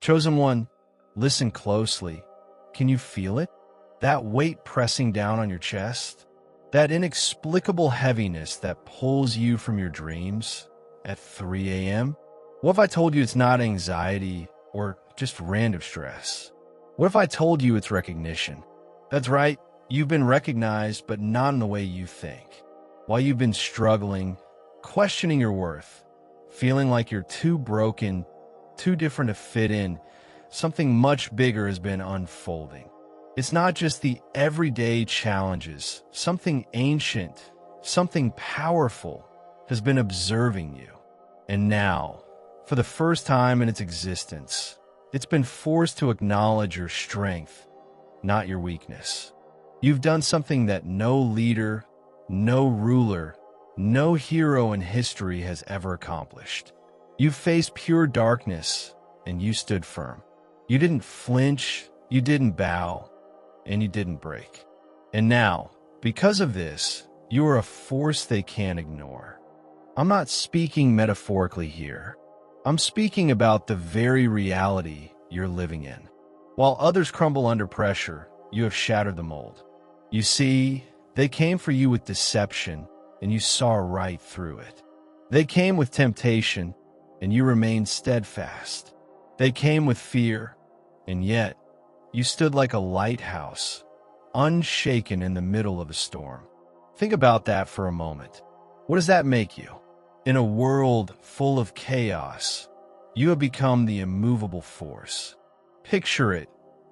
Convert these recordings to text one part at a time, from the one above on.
Chosen one, listen closely. Can you feel it? That weight pressing down on your chest? That inexplicable heaviness that pulls you from your dreams at 3 a.m.? What if I told you it's not anxiety or just random stress? What if I told you it's recognition? That's right, you've been recognized, but not in the way you think. While you've been struggling, questioning your worth, feeling like you're too broken, too different to fit in, something much bigger has been unfolding. It's not just the everyday challenges. Something ancient, something powerful has been observing you. And now, for the first time in its existence, it's been forced to acknowledge your strength, not your weakness. You've done something that no leader, no ruler, no hero in history has ever accomplished. You faced pure darkness, and you stood firm. You didn't flinch, you didn't bow, and you didn't break. And now, because of this, you are a force they can't ignore. I'm not speaking metaphorically here. I'm speaking about the very reality you're living in. While others crumble under pressure, you have shattered the mold. You see, they came for you with deception, and you saw right through it. They came with temptation, and you remained steadfast. They came with fear, and yet you stood like a lighthouse, unshaken in the middle of a storm. Think about that for a moment. What does that make you? In a world full of chaos, you have become the immovable force. Picture it,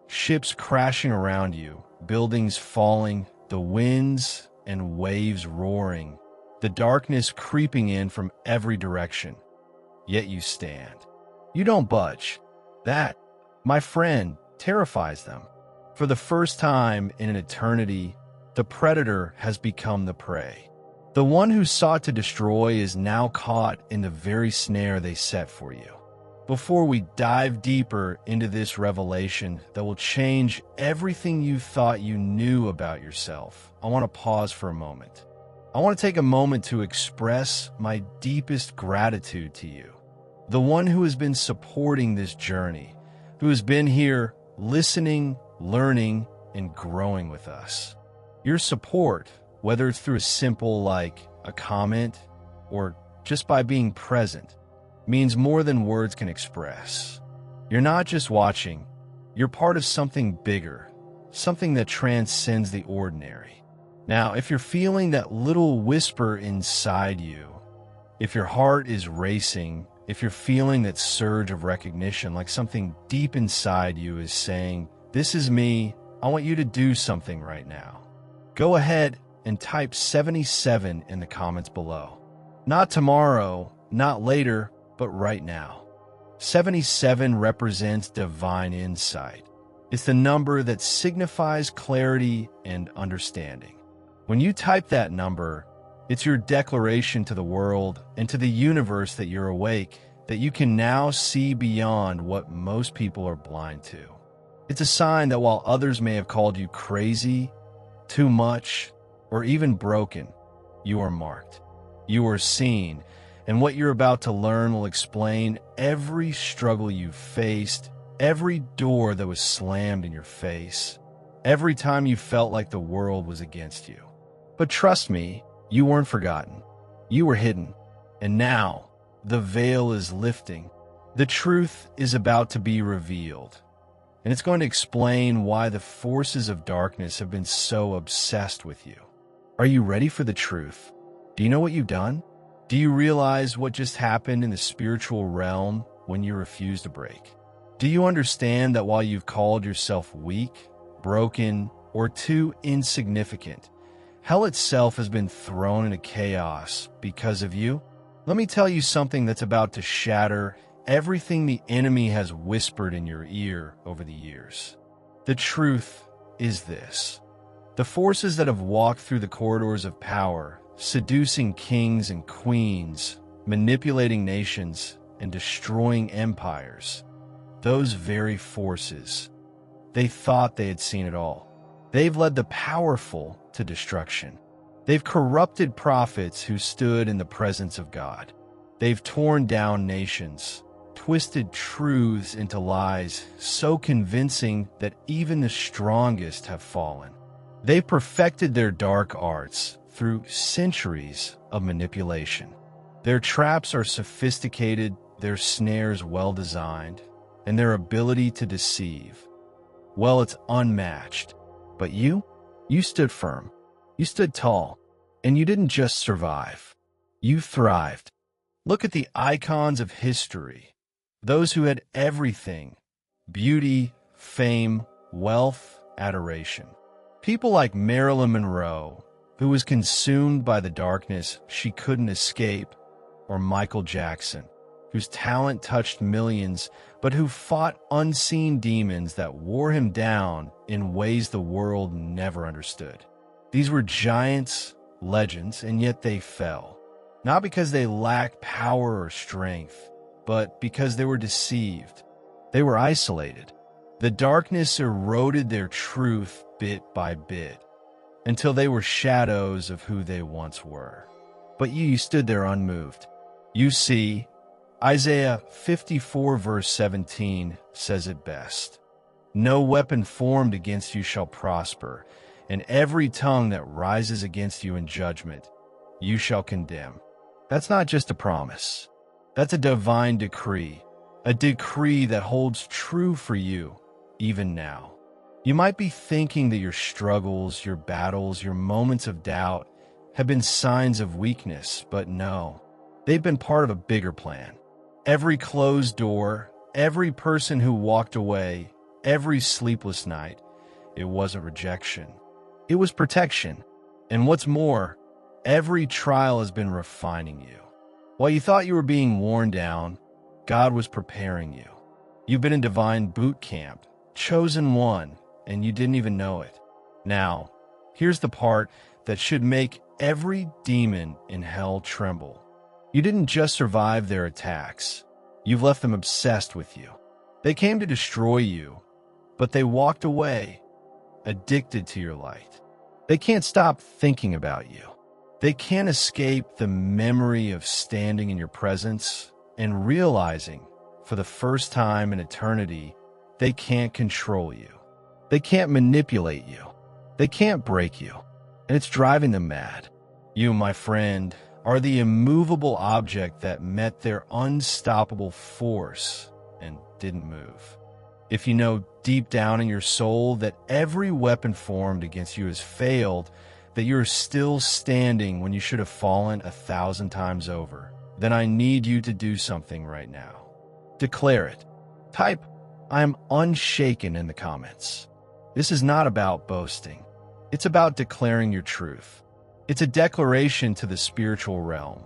ships crashing around you, buildings falling, the winds and waves roaring, the darkness creeping in from every direction. Yet you stand. You don't budge. That, my friend, terrifies them. For the first time in an eternity, the predator has become the prey. The one who sought to destroy is now caught in the very snare they set for you. Before we dive deeper into this revelation that will change everything you thought you knew about yourself, I want to pause for a moment. I want to take a moment to express my deepest gratitude to you, the one who has been supporting this journey, who has been here listening, learning, and growing with us. Your support, whether it's through a simple like a comment or just by being present, means more than words can express. You're not just watching, you're part of something bigger, something that transcends the ordinary. Now, if you're feeling that little whisper inside you, if your heart is racing, if you're feeling that surge of recognition, like something deep inside you is saying, "This is me, I want you to do something right now," go ahead and type 77 in the comments below. Not tomorrow, not later, but right now. 77 represents divine insight. It's the number that signifies clarity and understanding. When you type that number, it's your declaration to the world and to the universe that you're awake, that you can now see beyond what most people are blind to. It's a sign that while others may have called you crazy, too much, or even broken, you are marked. You are seen, and what you're about to learn will explain every struggle you've faced, every door that was slammed in your face, every time you felt like the world was against you. But trust me, you weren't forgotten. You were hidden. And now, the veil is lifting. The truth is about to be revealed. And it's going to explain why the forces of darkness have been so obsessed with you. Are you ready for the truth? Do you know what you've done? Do you realize what just happened in the spiritual realm when you refuse to break? Do you understand that while you've called yourself weak, broken, or too insignificant, hell itself has been thrown into chaos because of you? Let me tell you something that's about to shatter everything the enemy has whispered in your ear over the years. The truth is this: the forces that have walked through the corridors of power, seducing kings and queens, manipulating nations, and destroying empires, those very forces, they thought they had seen it all. They've led the powerful to destruction. They've corrupted prophets who stood in the presence of God. They've torn down nations, twisted truths into lies so convincing that even the strongest have fallen. They've perfected their dark arts through centuries of manipulation. Their traps are sophisticated, their snares well-designed, and their ability to deceive, well, it's unmatched. But you stood firm, you stood tall, and you didn't just survive. You thrived. Look at the icons of history, those who had everything: beauty, fame, wealth, adoration. People like Marilyn Monroe, who was consumed by the darkness she couldn't escape, or Michael Jackson, whose talent touched millions, but who fought unseen demons that wore him down in ways the world never understood. These were giants, legends, and yet they fell. Not because they lacked power or strength, but because they were deceived. They were isolated. The darkness eroded their truth bit by bit, until they were shadows of who they once were. But you stood there unmoved. You see, Isaiah 54 verse 17 says it best. No weapon formed against you shall prosper, and every tongue that rises against you in judgment, you shall condemn. That's not just a promise. That's a divine decree, a decree that holds true for you, even now. You might be thinking that your struggles, your battles, your moments of doubt have been signs of weakness, but no. They've been part of a bigger plan. Every closed door, every person who walked away, every sleepless night, it wasn't rejection. It was protection. And what's more, every trial has been refining you. While you thought you were being worn down, God was preparing you. You've been in divine boot camp, chosen one, and you didn't even know it. Now, here's the part that should make every demon in hell tremble. You didn't just survive their attacks. You've left them obsessed with you. They came to destroy you, but they walked away, addicted to your light. They can't stop thinking about you. They can't escape the memory of standing in your presence and realizing, for the first time in eternity, they can't control you. They can't manipulate you. They can't break you. And it's driving them mad. You, my friend, are the immovable object that met their unstoppable force and didn't move. If you know deep down in your soul that every weapon formed against you has failed, that you're still standing when you should have fallen 1,000 times over, then I need you to do something right now. Declare it. Type, "I am unshaken" in the comments. This is not about boasting. It's about declaring your truth. It's a declaration to the spiritual realm,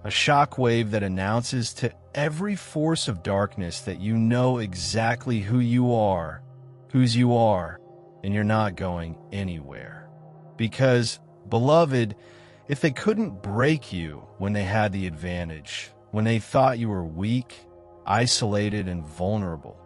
a shockwave that announces to every force of darkness that you know exactly who you are, whose you are, and you're not going anywhere. Because, beloved, if they couldn't break you when they had the advantage, when they thought you were weak, isolated, and vulnerable,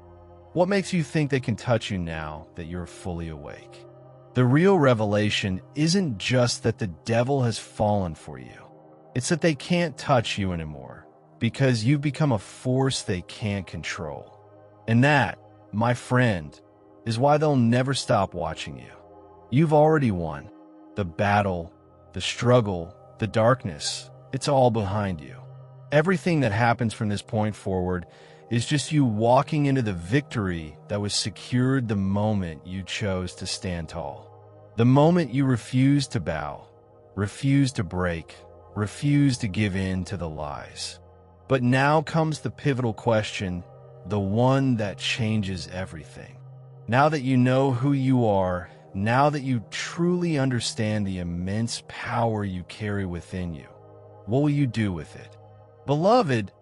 what makes you think they can touch you now that you're fully awake? The real revelation isn't just that the devil has fallen for you. It's that they can't touch you anymore because you've become a force they can't control. And that, my friend, is why they'll never stop watching you. You've already won. The battle, the struggle, the darkness, it's all behind you. Everything that happens from this point forward is just you walking into the victory that was secured the moment you chose to stand tall. The moment you refused to bow, refused to break, refused to give in to the lies. But now comes the pivotal question, the one that changes everything. Now that you know who you are, now that you truly understand the immense power you carry within you, what will you do with it? Beloved,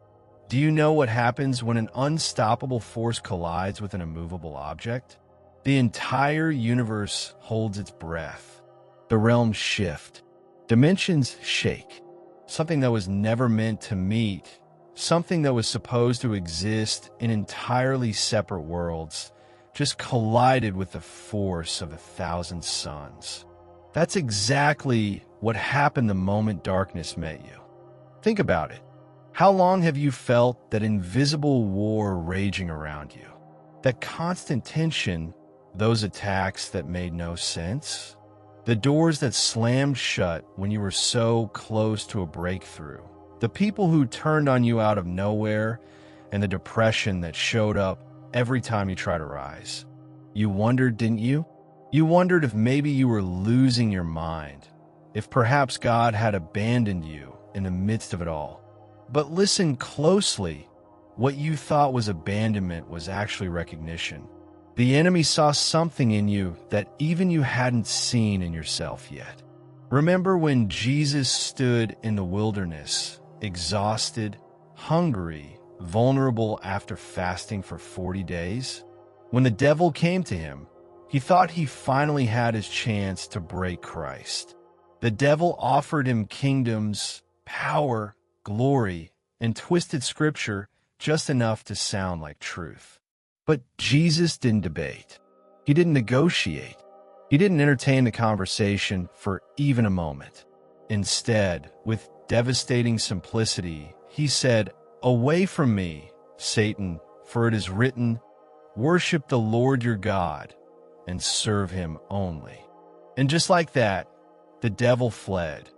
do you know what happens when an unstoppable force collides with an immovable object? The entire universe holds its breath. The realms shift. Dimensions shake. Something that was never meant to meet, something that was supposed to exist in entirely separate worlds, just collided with the force of 1,000 suns. That's exactly what happened the moment darkness met you. Think about it. How long have you felt that invisible war raging around you? That constant tension, those attacks that made no sense? The doors that slammed shut when you were so close to a breakthrough? The people who turned on you out of nowhere, and the depression that showed up every time you tried to rise? You wondered, didn't you? You wondered if maybe you were losing your mind, if perhaps God had abandoned you in the midst of it all. But listen closely. What you thought was abandonment was actually recognition. The enemy saw something in you that even you hadn't seen in yourself yet. Remember when Jesus stood in the wilderness, exhausted, hungry, vulnerable after fasting for 40 days? When the devil came to him, he thought he finally had his chance to break Christ. The devil offered him kingdoms, power, glory, and twisted scripture just enough to sound like truth. But Jesus didn't debate. He didn't negotiate. He didn't entertain the conversation for even a moment. Instead, with devastating simplicity, he said, "Away from me, Satan, for it is written, worship the Lord your God and serve him only." And just like that, the devil fled.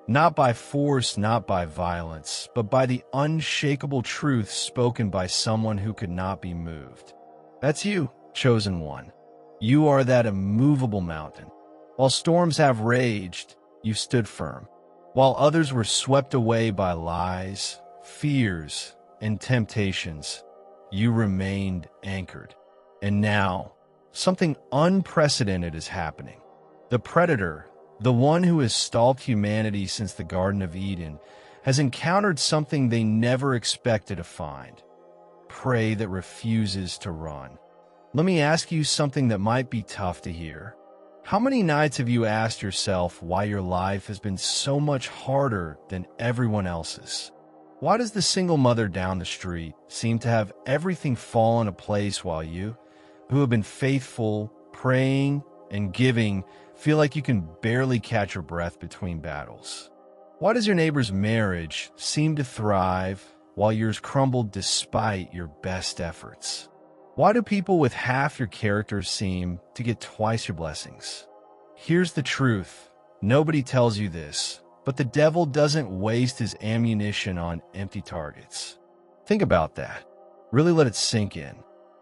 Not by force, not by violence, but by the unshakable truth spoken by someone who could not be moved. That's you, chosen one. You are that immovable mountain. While storms have raged, you stood firm. While others were swept away by lies, fears, and temptations, you remained anchored. And now, something unprecedented is happening. The predator, the one who has stalked humanity since the Garden of Eden, has encountered something they never expected to find: prey that refuses to run. Let me ask you something that might be tough to hear. How many nights have you asked yourself why your life has been so much harder than everyone else's? Why does the single mother down the street seem to have everything fall into place while you, who have been faithful, praying, and giving, feel like you can barely catch your breath between battles? Why does your neighbor's marriage seem to thrive while yours crumbled despite your best efforts? Why do people with half your character seem to get twice your blessings? Here's the truth. Nobody tells you this, but the devil doesn't waste his ammunition on empty targets. Think about that. Really let it sink in.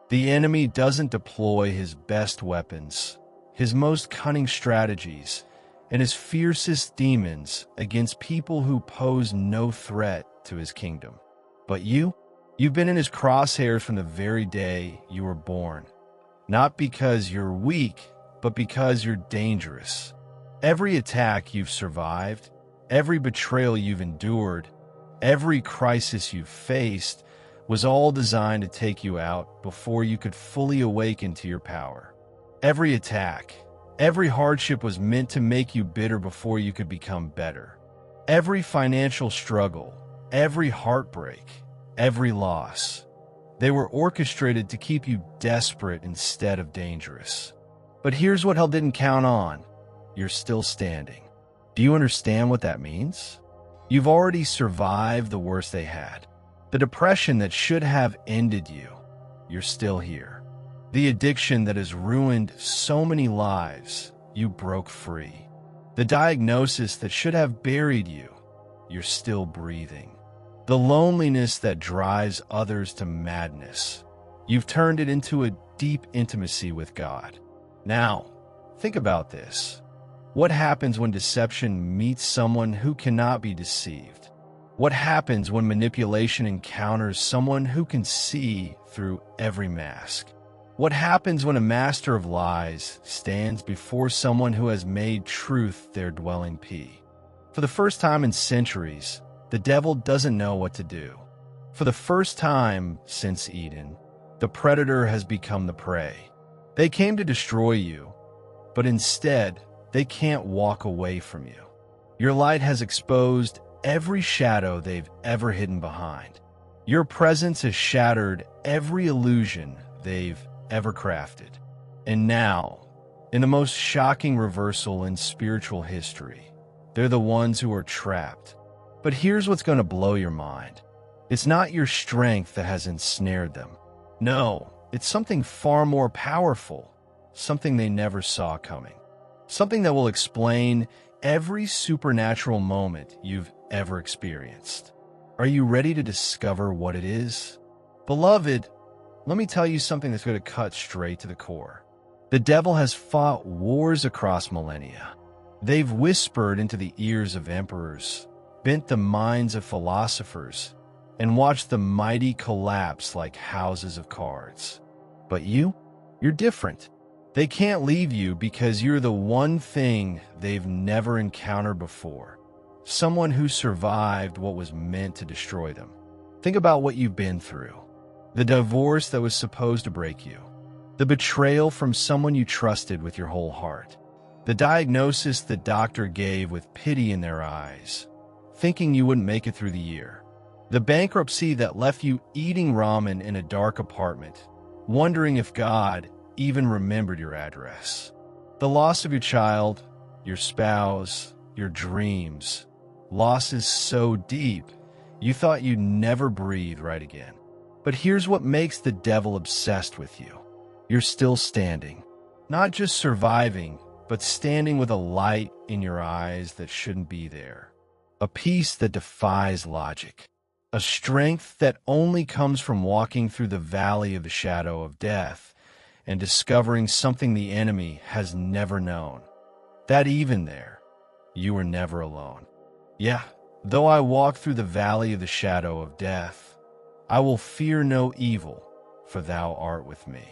The enemy doesn't deploy his best weapons, his most cunning strategies, and his fiercest demons against people who pose no threat to his kingdom. But you've been in his crosshairs from the very day you were born. Not because you're weak, but because you're dangerous. Every attack you've survived, every betrayal you've endured, every crisis you've faced was all designed to take you out before you could fully awaken to your power. Every attack, every hardship was meant to make you bitter before you could become better. Every financial struggle, every heartbreak, every loss, they were orchestrated to keep you desperate instead of dangerous. But here's what hell didn't count on. You're still standing. Do you understand what that means? You've already survived the worst they had. The depression that should have ended you, you're still here. The addiction that has ruined so many lives, you broke free. The diagnosis that should have buried you, you're still breathing. The loneliness that drives others to madness, you've turned it into a deep intimacy with God. Now, think about this. What happens when deception meets someone who cannot be deceived? What happens when manipulation encounters someone who can see through every mask? What happens when a master of lies stands before someone who has made truth their dwelling P? For the first time in centuries, the devil doesn't know what to do. For the first time since Eden, the predator has become the prey. They came to destroy you, but instead, they can't walk away from you. Your light has exposed every shadow they've ever hidden behind. Your presence has shattered every illusion they've ever crafted. And now, in the most shocking reversal in spiritual history, they're the ones who are trapped. But here's what's going to blow your mind. It's not your strength that has ensnared them. No, it's something far more powerful, something they never saw coming, something that will explain every supernatural moment you've ever experienced. Are you ready to discover what it is? Beloved, let me tell you something that's going to cut straight to the core. The devil has fought wars across millennia. They've whispered into the ears of emperors, bent the minds of philosophers, and watched the mighty collapse like houses of cards. But you're different. They can't leave you because you're the one thing they've never encountered before. Someone who survived what was meant to destroy them. Think about what you've been through. The divorce that was supposed to break you. The betrayal from someone you trusted with your whole heart. The diagnosis the doctor gave with pity in their eyes, thinking you wouldn't make it through the year. The bankruptcy that left you eating ramen in a dark apartment, wondering if God even remembered your address. The loss of your child, your spouse, your dreams. Losses so deep, you thought you'd never breathe right again. But here's what makes the devil obsessed with you. You're still standing. Not just surviving, but standing with a light in your eyes that shouldn't be there. A peace that defies logic. A strength that only comes from walking through the valley of the shadow of death and discovering something the enemy has never known. That even there, you were never alone. Yeah, though I walk through the valley of the shadow of death, I will fear no evil, for thou art with me.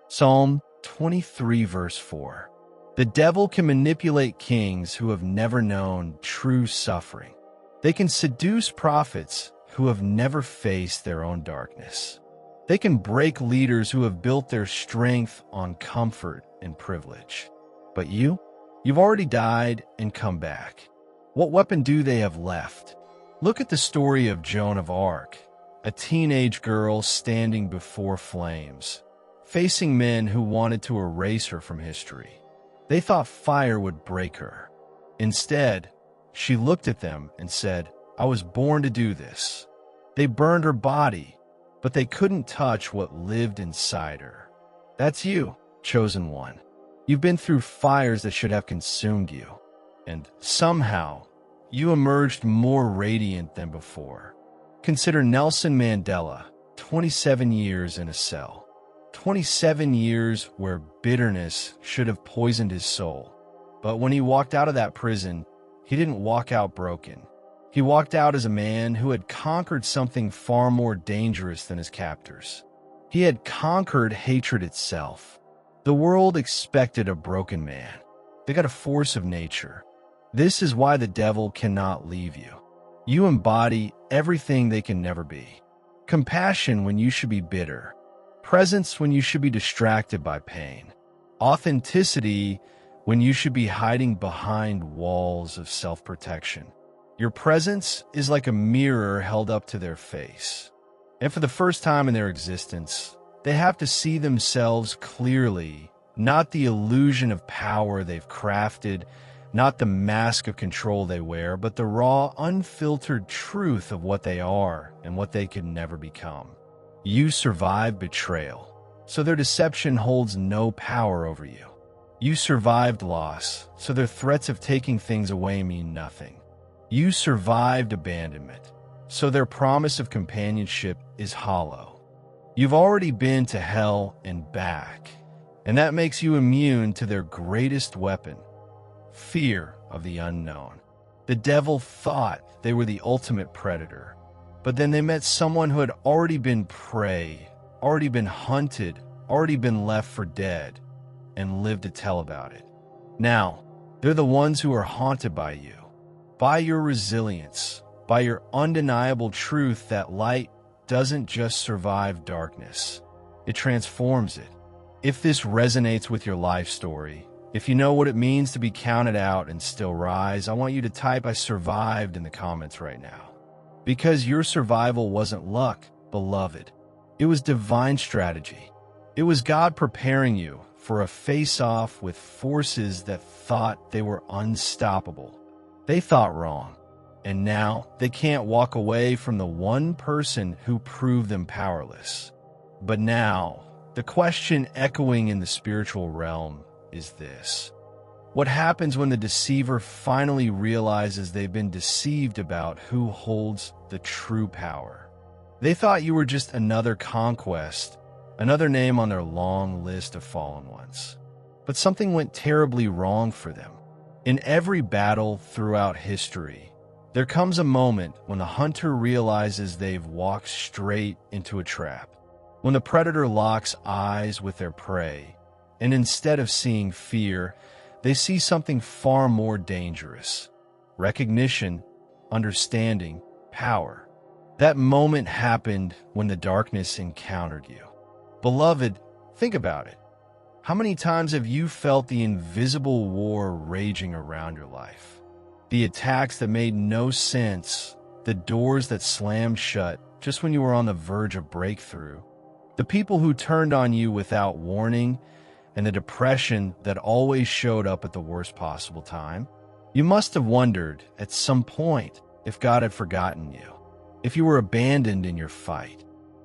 Psalm 23 verse 4. The devil can manipulate kings who have never known true suffering. They can seduce prophets who have never faced their own darkness. They can break leaders who have built their strength on comfort and privilege. But you've already died and come back. What weapon do they have left? Look at the story of Joan of Arc, a teenage girl standing before flames, facing men who wanted to erase her from history. They thought fire would break her. Instead, she looked at them and said, "I was born to do this." They burned her body, but they couldn't touch what lived inside her. That's you, chosen one. You've been through fires that should have consumed you, and somehow you emerged more radiant than before. Consider Nelson Mandela, 27 years in a cell. 27 years where bitterness should have poisoned his soul. But when he walked out of that prison, he didn't walk out broken. He walked out as a man who had conquered something far more dangerous than his captors. He had conquered hatred itself. The world expected a broken man. They got a force of nature. This is why the devil cannot leave you. You embody everything they can never be. Compassion when you should be bitter. Presence when you should be distracted by pain. Authenticity when you should be hiding behind walls of self-protection. Your presence is like a mirror held up to their face. And for the first time in their existence, they have to see themselves clearly, not the illusion of power they've crafted, not the mask of control they wear, but the raw, unfiltered truth of what they are and what they can never become. You survived betrayal, so their deception holds no power over you. You survived loss, so their threats of taking things away mean nothing. You survived abandonment, so their promise of companionship is hollow. You've already been to hell and back, and that makes you immune to their greatest weapon, fear of the unknown. The devil thought they were the ultimate predator, but then they met someone who had already been prey, already been hunted, already been left for dead, and lived to tell about it. Now, they're the ones who are haunted by you, by your resilience, by your undeniable truth that light doesn't just survive darkness, it transforms it. If this resonates with your life story, if you know what it means to be counted out and still rise, I want you to type "I survived" in the comments right now. Because your survival wasn't luck, beloved. It was divine strategy. It was God preparing you for a face-off with forces that thought they were unstoppable. They thought wrong. And now they can't walk away from the one person who proved them powerless. But now, the question echoing in the spiritual realm is this: what happens when the deceiver finally realizes they've been deceived about who holds the true power? They thought you were just another conquest, another name on their long list of fallen ones. But something went terribly wrong for them. In every battle throughout history, there comes a moment when the hunter realizes they've walked straight into a trap. When the predator locks eyes with their prey, and instead of seeing fear, they see something far more dangerous: recognition, understanding, power. That moment happened when the darkness encountered you. Beloved, think about it. How many times have you felt the invisible war raging around your life? The attacks that made no sense, the doors that slammed shut just when you were on the verge of breakthrough, the people who turned on you without warning, and the depression that always showed up at the worst possible time. You must have wondered at some point if God had forgotten you, if you were abandoned in your fight.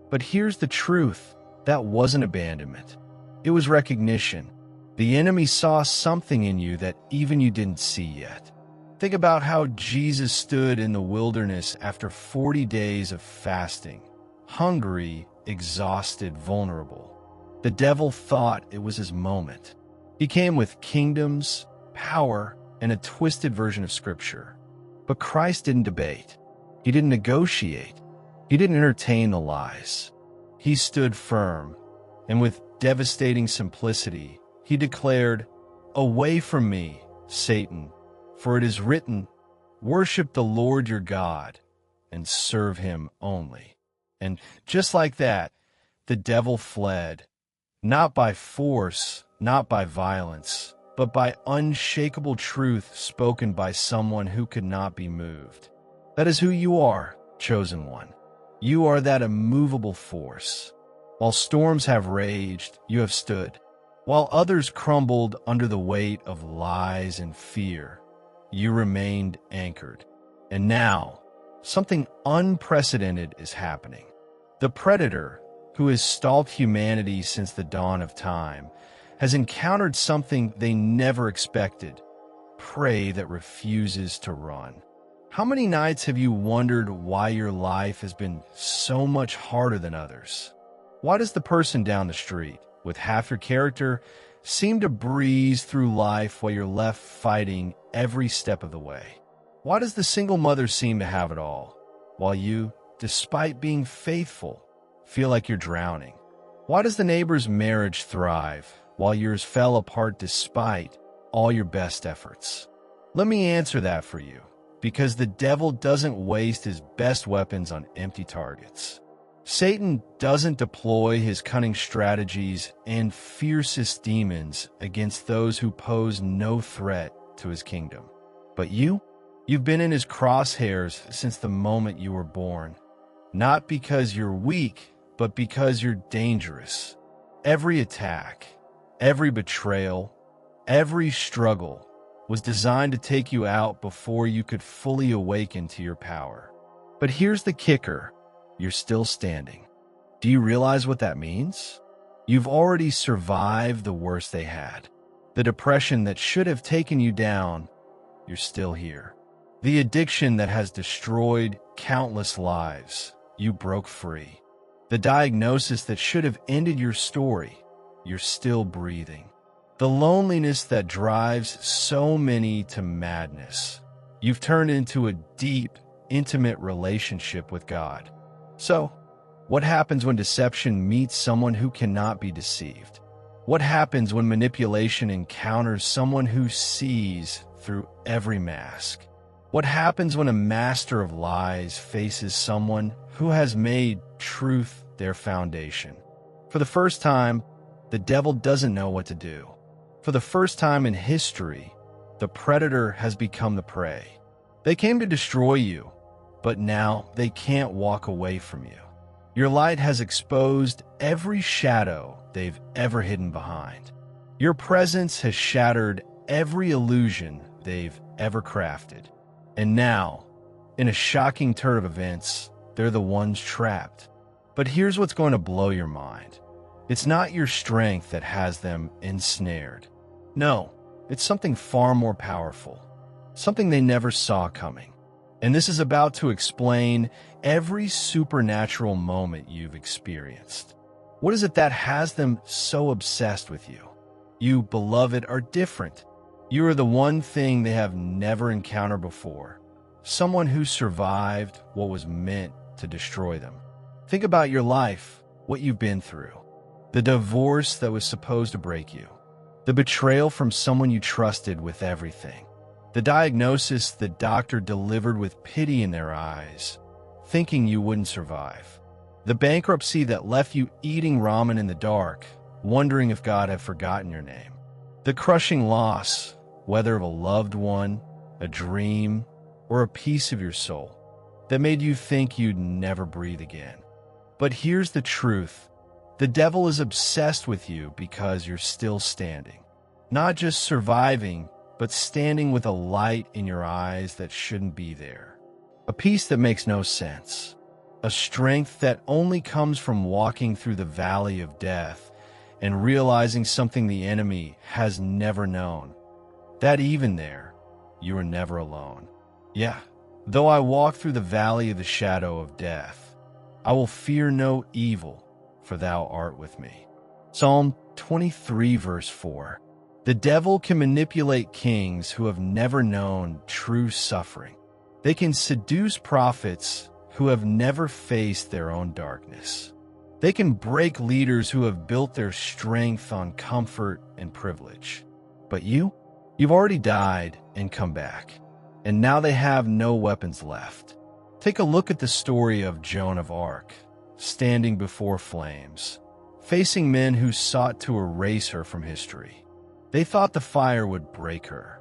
But here's the truth: that wasn't abandonment. It was recognition. The enemy saw something in you that even you didn't see yet. Think about how Jesus stood in the wilderness after 40 days of fasting, hungry, exhausted, vulnerable. The devil thought it was his moment. He came with kingdoms, power, and a twisted version of Scripture. But Christ didn't debate. He didn't negotiate. He didn't entertain the lies. He stood firm, and with devastating simplicity, he declared, "Away from me, Satan, for it is written, worship the Lord your God and serve him only." And just like that, the devil fled, not by force, not by violence, but by unshakable truth spoken by someone who could not be moved. That is who you are, chosen one. You are that immovable force. While storms have raged, you have stood. While others crumbled under the weight of lies and fear, you remained anchored. And now, something unprecedented is happening. The predator, who has stalked humanity since the dawn of time, has encountered something they never expected: prey that refuses to run. How many nights have you wondered why your life has been so much harder than others? Why does the person down the street, with half your character, seem to breeze through life while you're left fighting every step of the way? Why does the single mother seem to have it all, while you, despite being faithful, feel like you're drowning? Why does the neighbor's marriage thrive, while yours fell apart despite all your best efforts? Let me answer that for you, because the devil doesn't waste his best weapons on empty targets. Satan doesn't deploy his cunning strategies and fiercest demons against those who pose no threat to his kingdom. But you've been in his crosshairs since the moment you were born. Not because you're weak, but because you're dangerous. Every attack, every betrayal, every struggle was designed to take you out before you could fully awaken to your power. But here's the kicker: you're still standing. Do you realize what that means? You've already survived the worst they had. The depression that should have taken you down, you're still here. The addiction that has destroyed countless lives, you broke free. The diagnosis that should have ended your story, you're still breathing. The loneliness that drives so many to madness, you've turned into a deep, intimate relationship with God. So, what happens when deception meets someone who cannot be deceived? What happens when manipulation encounters someone who sees through every mask? What happens when a master of lies faces someone who has made truth their foundation? For the first time, the devil doesn't know what to do. For the first time in history, the predator has become the prey. They came to destroy you, but now they can't walk away from you. Your light has exposed every shadow they've ever hidden behind. Your presence has shattered every illusion they've ever crafted. And now, In a shocking turn of events, they're the ones trapped. But here's what's going to blow your mind. It's not your strength that has them ensnared. No, it's something far more powerful. Something they never saw coming. And this is about to explain every supernatural moment you've experienced. What is it that has them so obsessed with you? You, beloved, are different. You are the one thing they have never encountered before. Someone who survived what was meant to destroy them. Think about your life, what you've been through. The divorce that was supposed to break you. The betrayal from someone you trusted with everything. The diagnosis the doctor delivered with pity in their eyes, thinking you wouldn't survive. The bankruptcy that left you eating ramen in the dark, wondering if God had forgotten your name. The crushing loss, whether of a loved one, a dream, or a piece of your soul, that made you think you'd never breathe again. But here's the truth. The devil is obsessed with you because you're still standing. Not just surviving, but standing with a light in your eyes that shouldn't be there. A peace that makes no sense. A strength that only comes from walking through the valley of death and realizing something the enemy has never known. That even there, you are never alone. Yeah, though I walk through the valley of the shadow of death, I will fear no evil, for thou art with me. Psalm 23, verse 4. The devil can manipulate kings who have never known true suffering. They can seduce prophets who have never faced their own darkness. They can break leaders who have built their strength on comfort and privilege. But you've already died and come back, and now they have no weapons left. Take a look at the story of Joan of Arc, standing before flames, facing men who sought to erase her from history. They thought the fire would break her.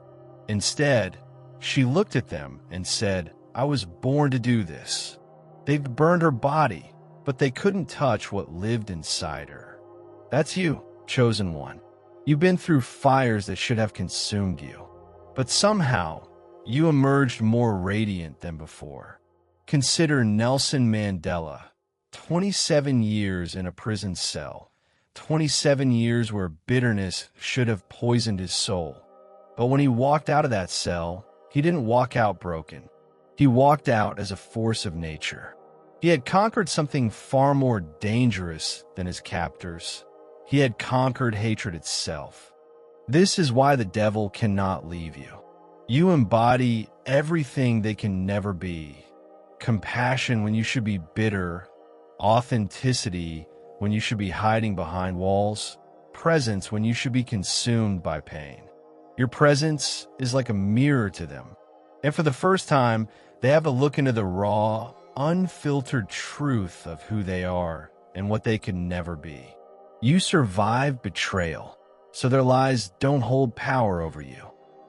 Instead, she looked at them and said, I was born to do this. They've burned her body, but they couldn't touch what lived inside her. That's you, chosen one. You've been through fires that should have consumed you, but somehow you emerged more radiant than before. Consider Nelson Mandela, 27 years in a prison cell, 27 years where bitterness should have poisoned his soul. But when he walked out of that cell, he didn't walk out broken. He walked out as a force of nature. He had conquered something far more dangerous than his captors. He had conquered hatred itself. This is why the devil cannot leave you. You embody everything they can never be. Compassion when you should be bitter, authenticity when you should be hiding behind walls, presence when you should be consumed by pain. Your presence is like a mirror to them. And for the first time, they have a look into the raw, unfiltered truth of who they are and what they can never be. You survived betrayal, so their lies don't hold power over you.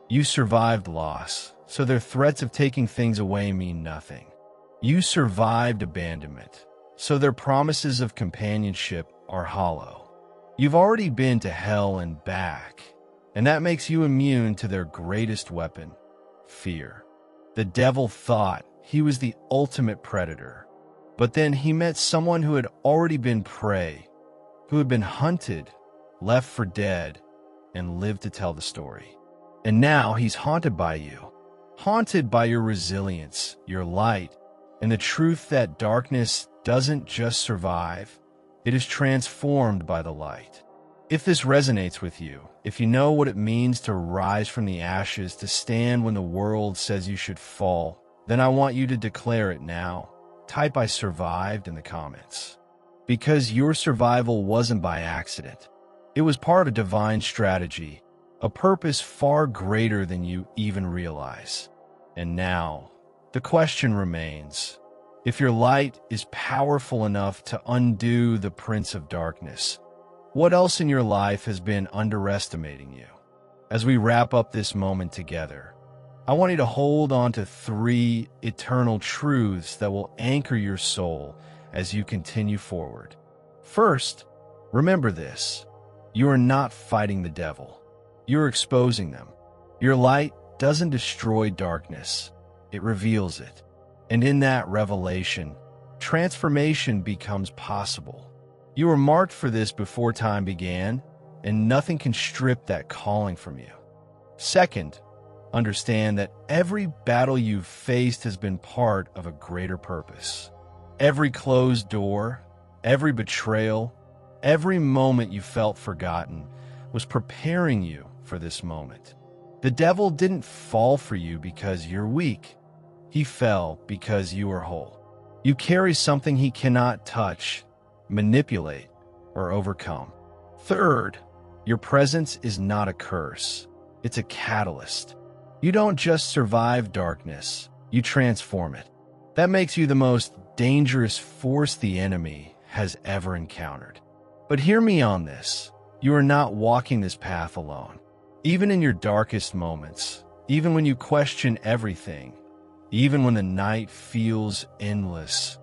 You survived loss, so their threats of taking things away mean nothing. You survived abandonment, so their promises of companionship are hollow. You've already been to hell and back, and that makes you immune to their greatest weapon, fear. The devil thought he was the ultimate predator, but then he met someone who had already been prey, who had been hunted, left for dead, and lived to tell the story. And now he's haunted by you, haunted by your resilience, your light, and the truth that darkness doesn't just survive, it is transformed by the light. If this resonates with you, if you know what it means to rise from the ashes, to stand when the world says you should fall, then I want you to declare it now. Type I survived in the comments. Because your survival wasn't by accident. It was part of a divine strategy, a purpose far greater than you even realize. And now, the question remains, if your light is powerful enough to undo the Prince of Darkness, what else in your life has been underestimating you? As we wrap up this moment together, I want you to hold on to 3 eternal truths that will anchor your soul as you continue forward. First, remember this. You are not fighting the devil. You're exposing them. Your light doesn't destroy darkness. It reveals it. And in that revelation, transformation becomes possible. You were marked for this before time began, and nothing can strip that calling from you. Second, understand that every battle you've faced has been part of a greater purpose. Every closed door, every betrayal, every moment you felt forgotten was preparing you for this moment. The devil didn't fall for you because you're weak. He fell because you are whole. You carry something he cannot touch, manipulate, or overcome. Third, your presence is not a curse. It's a catalyst. You don't just survive darkness, you transform it. That makes you the most dangerous force the enemy has ever encountered. But hear me on this. You are not walking this path alone. Even in your darkest moments, even when you question everything, even when the night feels endless,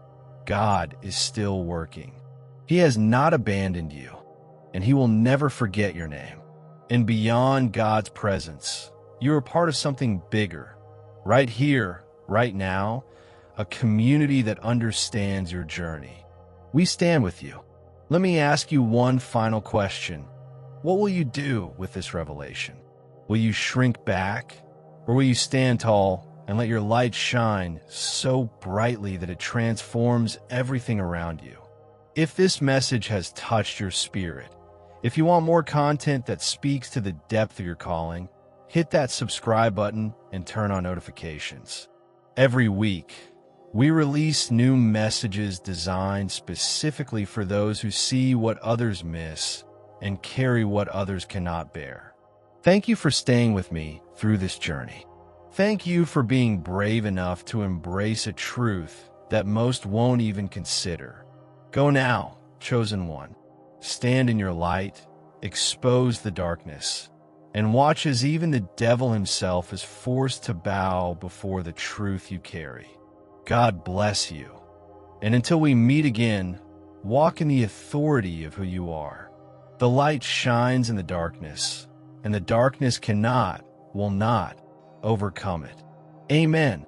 God is still working. He has not abandoned you, and He will never forget your name. And beyond God's presence, you are part of something bigger. Right here, right now, a community that understands your journey. We stand with you. Let me ask you one final question. What will you do with this revelation? Will you shrink back, or will you stand tall and let your light shine so brightly that it transforms everything around you? If this message has touched your spirit, if you want more content that speaks to the depth of your calling, hit that subscribe button and turn on notifications. Every week, we release new messages designed specifically for those who see what others miss and carry what others cannot bear. Thank you for staying with me through this journey. Thank you for being brave enough to embrace a truth that most won't even consider. Go now, chosen one. Stand in your light, expose the darkness, and watch as even the devil himself is forced to bow before the truth you carry. God bless you. And until we meet again, walk in the authority of who you are. The light shines in the darkness, and the darkness will not overcome it. Amen.